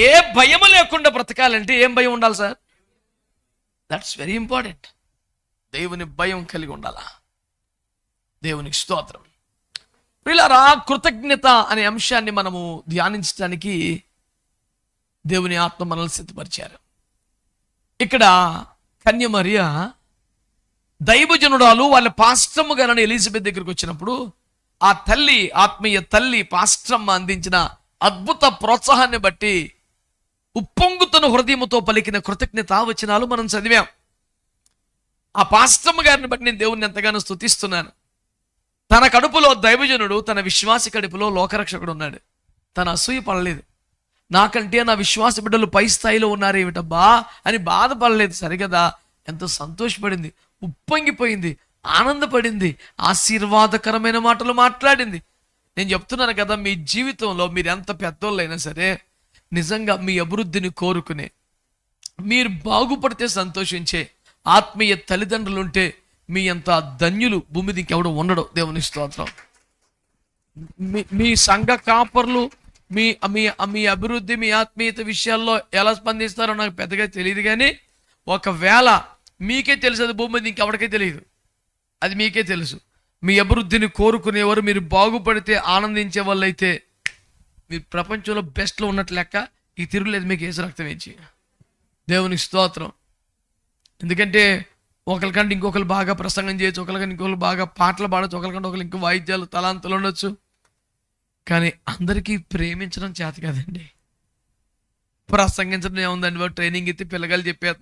ఏ భయం లేకుండా బ్రతకాలంటే ఏం భయం ఉండాలి సార్? That's very important. దేవుని భయం కలిగి ఉండాలా. దేవునికి స్తోత్రం. ప్రియులారా, కృతజ్ఞత అనే అంశాన్ని మనము ధ్యానించడానికి దేవుని ఆత్మ మనల్ని సిద్ధపరిచారు. ఇక్కడ కన్య మరియ దైవజనురాలు వాళ్ళ పాస్టమ్మ గారని ఎలిజబెత్ దగ్గరికి వచ్చినప్పుడు ఆ తల్లి, ఆత్మీయ తల్లి పాస్టమ్మ అందించిన అద్భుత ప్రోత్సాహాన్ని బట్టి ఉప్పొంగుతున్న హృదయముతో పలికిన కృతజ్ఞత వచనాలు మనం చదివాం. ఆ పాస్టమ్మ గారిని బట్టి నేను దేవుణ్ణి ఎంతగానో స్తుతిస్తున్నాను. తన కడుపులో దైవజనుడు, తన విశ్వాసి కడుపులో లోకరక్షకుడు ఉన్నాడు. తన అసూయ పడలేదు. నాకంటే నా విశ్వాస బిడ్డలు పై స్థాయిలో ఉన్నారు ఏమిటబ్బా అని బాధపడలేదు. సరిగదా, ఎంతో సంతోషపడింది, ఉప్పొంగిపోయింది, ఆనందపడింది, ఆశీర్వాదకరమైన మాటలు మాట్లాడింది. నేను చెప్తున్నాను కదా, మీ జీవితంలో మీరు ఎంత పెద్దోళ్ళైనా సరే, నిజంగా మీ అభివృద్ధిని కోరుకునే, మీరు బాగుపడితే సంతోషించే ఆత్మీయ తల్లిదండ్రులు ఉంటే మీ అంత ధన్యులు భూమి దిక్కు ఎవడు ఉండడు. దేవుని స్తోత్రం. మీ సంఘ కాపర్లు మీ మీ మీ అభివృద్ధి, మీ ఆత్మీయత విషయాల్లో ఎలా స్పందిస్తారో నాకు పెద్దగా తెలియదు. కానీ ఒకవేళ మీకే తెలుసు, అది భూమి మీద ఇంకెవరికే తెలియదు, అది మీకే తెలుసు. మీ అభివృద్ధిని కోరుకునేవారు, మీరు బాగుపడితే ఆనందించే వాళ్ళు అయితే మీరు ప్రపంచంలో బెస్ట్లో ఉన్నట్లు లెక్క. ఈ తిరుగులేదు మీకు యేసు రక్తం ఇచ్చి. దేవునికి స్తోత్రం. ఎందుకంటే ఒకరికంటే ఇంకొకరు బాగా ప్రసంగం చేయొచ్చు, ఒకరికంటే ఇంకొకరు బాగా పాటలు పాడచ్చు, ఒకరికంటే ఒకరు ఇంకో వాయిద్యాలు తలాంతులు ఉండొచ్చు. కానీ అందరికీ ప్రేమించడం చేత కదండి. ప్రసంగించడం ఏముందండి, ట్రైనింగ్ ఇస్తే పిల్లగాలు చెప్పేస్తున్నారు.